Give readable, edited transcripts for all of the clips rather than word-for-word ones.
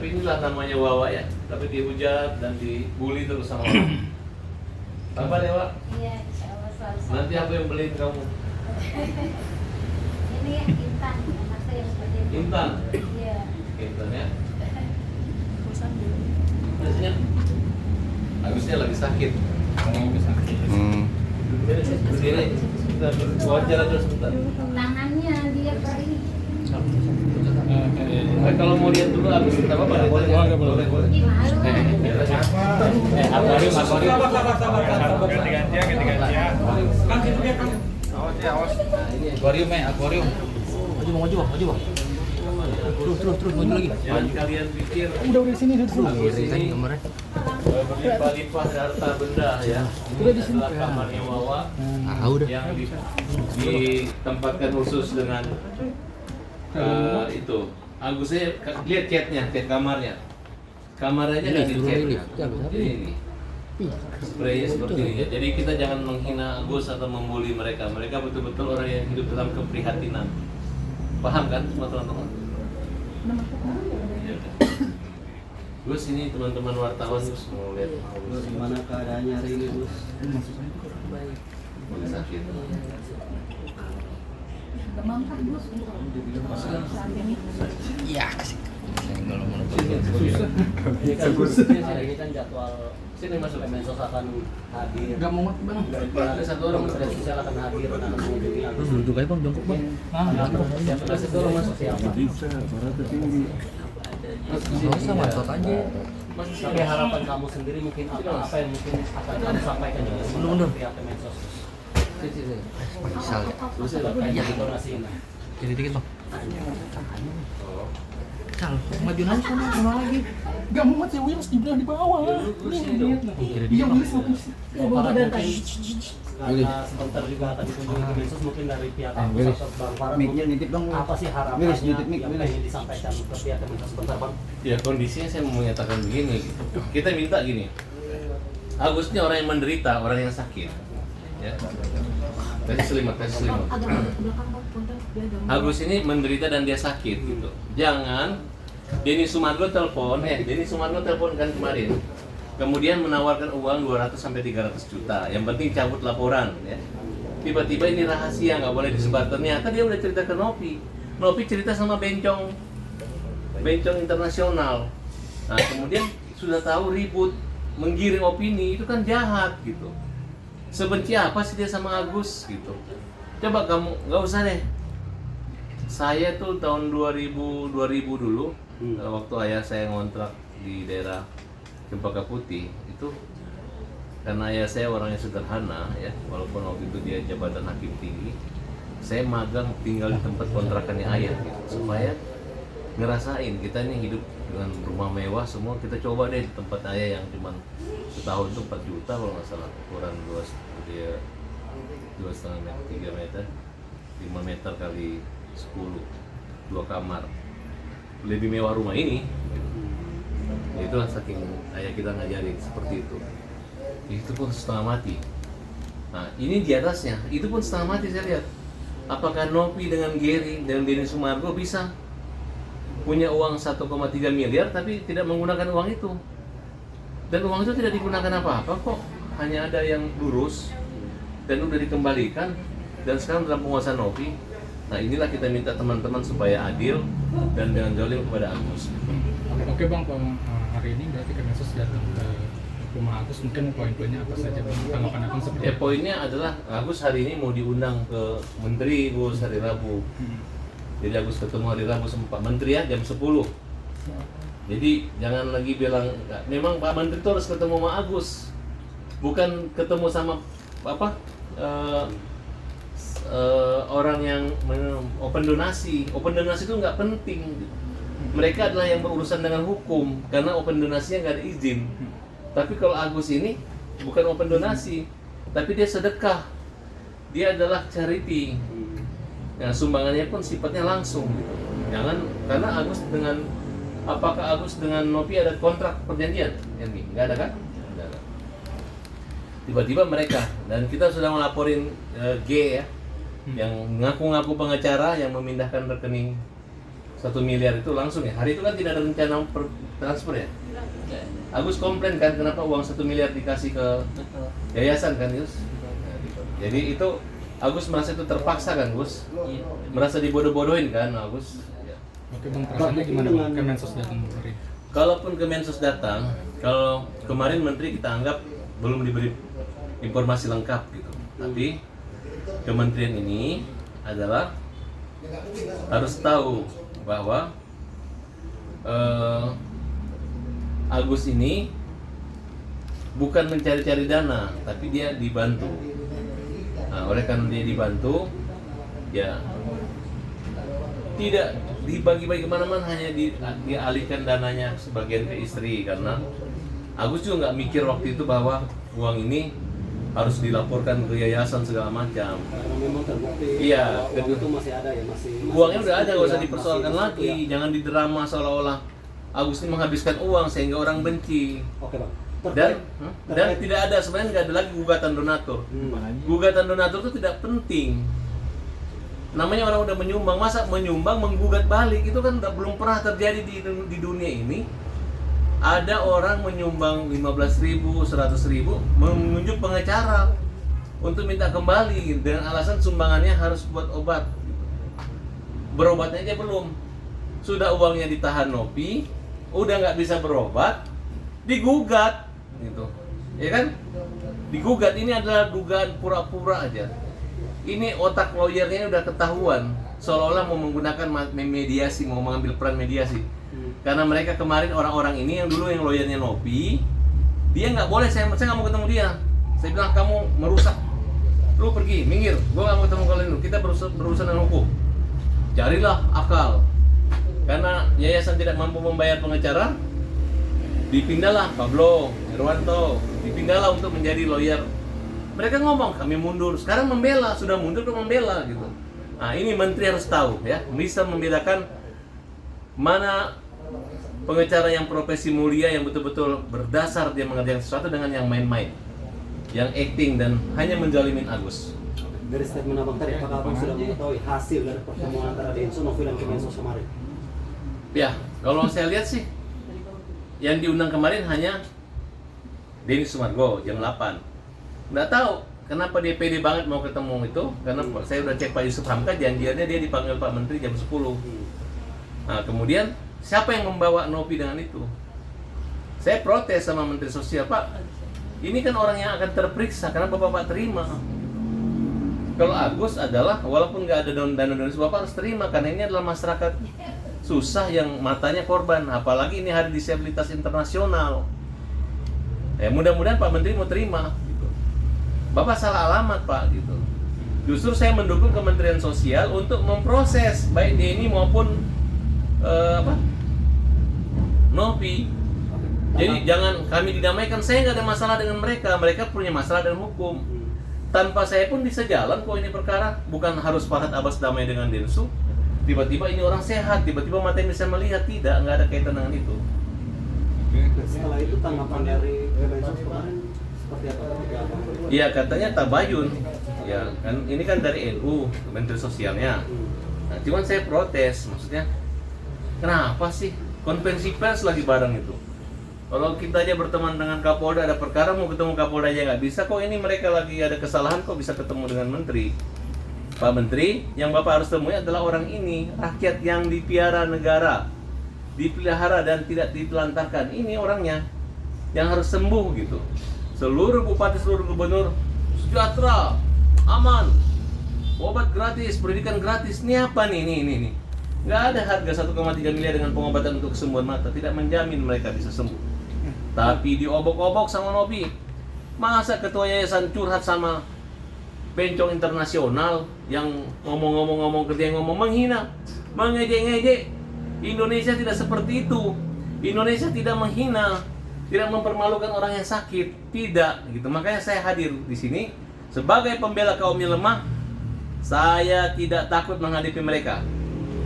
Tapi inilah namanya Wawa ya. Tapi dihujat dan dibully terus sama orang. Sabar ya, Wak. Iya, insya Allah selalu sabar. Nanti aku yang beliin kamu. Ini Intan, anak saya yang seperti itu. Intan. Iya. Intan ya. Biasanya Agusnya lagi sakit. Berdiri. Sebentar, wawancara dulu sebentar. Tangannya dia perih. Kalau mau lihat dulu Agus, kita apa? Boleh. Ih, malu. Ganti-gantian. Kan situ dia kan. Awas. Akuarium ya, akuarium. Maju bang. Terus maju lagi. Jangan kalian pikir Udah di sini dulu. Agus ini berlimpah-limpah harta benda ya. Ini adalah kamarnya Wawa yang ditempatkan khusus dengan itu. Agusnya lihat chat kamarnya. Kamarnya aja nggak di chat. Jadi ini spraynya seperti ini ya. Jadi kita jangan menghina Agus atau membuli mereka. Mereka betul-betul orang yang hidup dalam keprihatinan. Paham kan semua teman-teman? Ya, udah. Gus ini teman-teman wartawan Gus mau lihat Gus, gimana keadaannya hari ini, Gus? Gus sakit. Demam kan, Gus? Saat ini. Iya, kasih. Hari ini kan jadwal Sini masuk. Kemensos akan hadir. Enggak mau bang. Ada satu orang Kementerian Sosial akan hadir akan mengunjungi Agus. Duduk aja bang, jongkok bang. Siapa satu orang masuk siapa? Nggak usah matot aja. Tapi harapan kamu sendiri mungkin apa yang mungkin akan kamu sampaikan juga Mundur. pihak Kemensos? Misal ya. Terkait dengan donasi ini. Jadi dikit bang. Cal, maju aja sana lagi. Gak muat sih Wills dibilang di bawah. Dia Wills Karena sebentar juga tadi kunjungi Kemensos mungkin dari pihak Agus atau Bang Farhan mungkin apa sih harapannya yang ingin disampaikan ke pihak Kemensos sebentar Bang? Ya kondisinya saya mau menyatakan begini gitu. Kita minta gini. Agus ini orang yang menderita, orang yang sakit. Ya. Tes selimut. Agak ke belakang, Bang. Punten, biar gampang. Agus ini menderita dan dia sakit gitu. Jangan Denny Sumargo telepon kan kemarin. Kemudian menawarkan uang 200 sampai 300 juta. Yang penting cabut laporan ya. Tiba-tiba ini rahasia nggak boleh disebar. Ternyata dia udah cerita ke Nopi. Nopi cerita sama Bencong internasional. Nah, kemudian sudah tahu ribut, menggiring opini itu kan jahat gitu. Sebenci apa sih dia sama Agus gitu. Coba kamu nggak usah deh. Saya tuh tahun 2000 dulu waktu ayah saya ngontrak di daerah Cempaka Putih itu karena ayah saya orangnya sederhana ya, walaupun waktu itu dia jabatan hakim tinggi, saya magang tinggal di tempat kontrakannya ayah gitu, supaya ngerasain kita ini hidup dengan rumah mewah semua. Kita coba deh di tempat ayah yang cuma setahun tuh 4 juta kalau nggak salah, ukuran 2,5 meter, 3 meter, 5 meter kali 10, 2 kamar, lebih mewah rumah ini gitu. Ya, itulah saking ayah kita ngajarin seperti itu pun setengah mati. Nah ini di atasnya, itu pun setengah mati saya lihat. Apakah Nopi dengan Gary dan Denny Sumargo bisa punya uang 1,3 miliar tapi tidak menggunakan uang itu? Dan uang itu tidak digunakan apa-apa kok, hanya ada yang lurus dan udah dikembalikan dan sekarang dalam penguasaan Nopi. Nah inilah kita minta teman-teman supaya adil dan jangan zalim kepada Agus. Oke bang, hari ini berarti Kemensos datang ke rumah Agus, mungkin poin-poinnya apa saja bang? Tanggapan Agus seperti Ya apa? poinnya adalah Agus hari ini mau diundang ke Menteri Gus hari Rabu. Jadi Agus ketemu hari Rabu sama Pak Menteri ya jam 10. Jadi jangan lagi bilang memang Pak Menteri itu harus ketemu sama Agus, bukan ketemu sama apa orang yang open donasi. Open donasi itu nggak penting. Mereka adalah yang berurusan dengan hukum karena open donasinya nggak ada izin. Tapi kalau Agus ini bukan open donasi, tapi dia sedekah. Dia adalah charity. Nah, sumbangannya pun sifatnya langsung. Jangan karena Agus dengan apakah Agus dengan Nopi ada kontrak perjanjian? Nggak ada kan? Nggak ada. Tiba-tiba mereka dan kita sudah melaporin G ya, yang ngaku-ngaku pengacara yang memindahkan rekening 1 miliar itu langsung ya. Hari itu kan tidak ada rencana transfer ya. Agus komplain kan kenapa uang 1 miliar dikasih ke yayasan kan Gus. Nah, gitu. Jadi itu Agus merasa itu terpaksa kan Gus. Merasa dibodoh-bodohin kan Agus. Ya. Oke Bang, perasaannya gimana Bang? Kemensos datang kemarin. Kalaupun Kemensos datang, kalau kemarin Menteri kita anggap belum diberi informasi lengkap gitu. Tapi kementerian ini adalah harus tahu bahwa Agus ini bukan mencari-cari dana, tapi dia dibantu. Nah, oleh karena dia dibantu, ya tidak dibagi-bagi kemana-mana, hanya dialihkan dananya sebagian ke istri, karena Agus juga nggak mikir waktu itu bahwa uang ini harus dilaporkan ke yayasan segala macam. Karena memang terbukti Iya, uang itu masih ada ya, masih uangnya udah ada, nggak usah masih dipersoalkan masuk, lagi. ya. Jangan didrama seolah-olah Agus ini menghabiskan uang sehingga orang benci. Oke Bang. Dan tidak ada, sebenarnya nggak ada lagi gugatan donatur. Gugatan donatur itu tidak penting. Namanya orang udah menyumbang, masa menyumbang menggugat balik itu kan belum pernah terjadi di dunia ini. Ada orang menyumbang 15.000, 100.000, menunjuk pengacara untuk minta kembali dengan alasan sumbangannya harus buat obat. Berobatnya aja belum. Sudah uangnya ditahan Nopi, udah nggak bisa berobat, digugat, gitu, ya kan? Digugat. Ini adalah dugaan pura-pura aja. Ini otak lawyernya udah ketahuan, seolah-olah mau menggunakan mediasi, mau mengambil peran mediasi. Karena mereka kemarin orang-orang ini yang dulu yang lawyernya Nopi, dia nggak boleh, saya nggak mau ketemu dia. Saya bilang kamu merusak, lu pergi, minggir, gua nggak mau ketemu kalian dulu. Kita berurusan dengan hukum. Carilah akal. Karena yayasan tidak mampu membayar pengacara, dipindahlah Pablo Herwanto, dipindahlah untuk menjadi lawyer. Mereka ngomong kami mundur, sekarang membela, sudah mundur ke membela gitu. Nah ini menteri harus tahu ya, bisa membedakan mana pengacara yang profesi mulia, yang betul-betul berdasar dia mengerjakan sesuatu, dengan yang main-main, yang acting dan hanya menzalimin Agus. Dari statement Abang tadi, apakah Abang sudah mengetahui hasil dari pertemuan antara Denso, Novi dan Kemensos kemarin? Ya, kalau saya lihat sih yang diundang kemarin hanya Denny Sumargo jam 8. Nggak tahu kenapa dia pede banget mau ketemu itu, karena saya udah cek Pak Yusuf Hamka, janjiannya dia dipanggil Pak Menteri jam 10. Nah, kemudian siapa yang membawa Nopi dengan itu? Saya protes sama Menteri Sosial, Pak, ini kan orang yang akan terperiksa, karena Bapak terima. Kalau Agus adalah, walaupun nggak ada dana donasi, Bapak harus terima, karena ini adalah masyarakat susah yang matanya korban, apalagi ini Hari Disabilitas Internasional. Ya mudah-mudahan Pak Menteri mau terima. Gitu. Bapak salah alamat Pak, gitu. Justru saya mendukung Kementerian Sosial untuk memproses baik Denny maupun Nopi. Jadi jangan kami didamaikan. Saya nggak ada masalah dengan mereka. Mereka punya masalah dengan hukum. Tanpa saya pun bisa jalan kok ini perkara. Bukan harus Farhad Abbas damai dengan Densu. Tiba-tiba ini orang sehat, tiba-tiba matanya bisa melihat. Tidak, nggak ada kaitan dengan itu. Setelah itu tanggapan dari Kemensos kemarin seperti apa? Iya, katanya tabayun. Ya, kan ini kan dari NU, Menteri Sosialnya. Nah, cuman saya protes, maksudnya kenapa sih konferensi pers lagi bareng itu? Kalau kita aja berteman dengan Kapolda, ada perkara mau ketemu Kapolda aja nggak bisa, kok ini mereka lagi ada kesalahan kok bisa ketemu dengan Menteri? Pak Menteri, yang Bapak harus temui adalah orang ini, rakyat yang dipiara negara, dipelihara dan tidak ditelantarkan. Ini orangnya yang harus sembuh gitu. Seluruh bupati, seluruh gubernur sejahtera, aman, obat gratis, pendidikan gratis. Ini apa nih? Ini. Nggak ada harga 1,3 miliar dengan pengobatan untuk kesembuhan mata. Tidak menjamin mereka bisa sembuh. Tapi diobok-obok sama Nopi. Masa ketua yayasan curhat sama bencong internasional yang ngomong-ngomong kerja yang ngomong menghina, mengejek-ngejek. Indonesia tidak seperti itu. Indonesia tidak menghina, tidak mempermalukan orang yang sakit, tidak gitu. Makanya saya hadir di sini sebagai pembela kaum yang lemah. Saya tidak takut menghadapi mereka.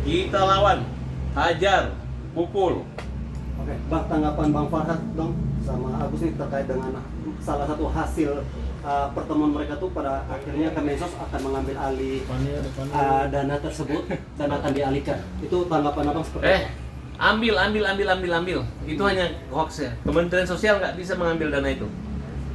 Kita lawan, hajar, pukul. Oke, Bang, tanggapan Bang Farhad dong sama Agus ini terkait dengan salah satu hasil pertemuan mereka tuh pada akhirnya Kemensos akan mengambil alih dana tersebut dan akan dialihkan. Itu tanggapan abang seperti apa? Ambil. Itu hanya hoax ya. Kementerian Sosial nggak bisa mengambil dana itu.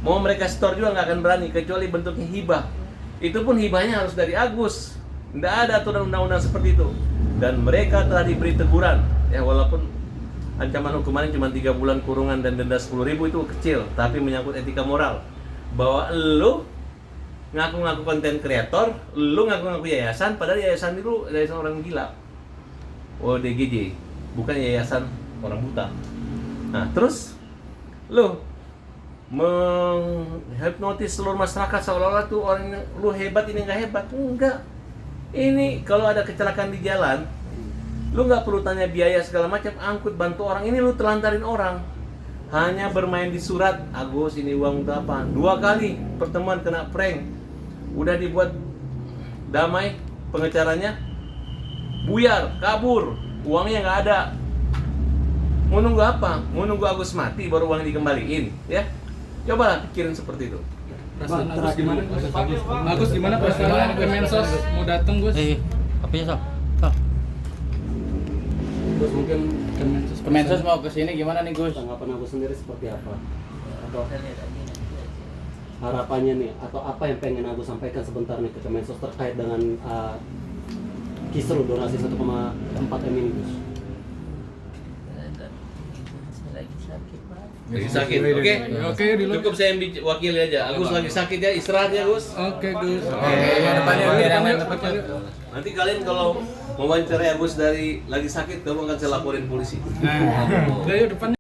Mau mereka store juga nggak akan berani, kecuali bentuknya hibah. Itu pun hibahnya harus dari Agus. Tidak ada aturan undang-undang seperti itu. Dan mereka telah diberi teguran. Ya walaupun ancaman hukumannya cuma 3 bulan kurungan dan denda 10.000 itu kecil, tapi menyangkut etika moral. Bahwa lu ngaku-ngaku konten kreator, lu ngaku-ngaku yayasan, padahal yayasan itu yayasan orang gila. ODGJ, bukan yayasan orang buta. Nah, terus lu menghipnotis seluruh masyarakat seolah-olah tuh orang lu hebat, ini nggak hebat. Enggak. Ini kalau ada kecelakaan di jalan, lu nggak perlu tanya biaya segala macam, angkut bantu orang, ini lu telantarin orang. Hanya bermain di surat, Agus ini uang berapa? 2 kali pertemuan kena prank. Udah dibuat damai pengecaranya, buyar, kabur, uangnya nggak ada. Mau nunggu apa? Mau nunggu Agus mati baru uang dikembaliin, ya? Cobalah pikirin seperti itu. Bang, Agus gimana? Agus gimana perasaan Kemensos mau datang, Gus? Apanya Sob? Gus, mungkin Kemensos mau ke sini gimana nih Gus? tanggapan Agus sendiri seperti apa? Atau harapannya nih, atau apa yang pengen Agus sampaikan sebentar nih ke Kemensos terkait dengan kisru donasi 1,4 M ini, Gus? Lagi sakit, oke? Oke, dulu. Cukup saya wakili aja. Agus lagi sakit ya, istirahat ya Gus. Oke, Gus. Nanti kalian kalau mau wawancara Agus dari lagi sakit, kamu akan saya laporin polisi. Nah, udah yuk depan.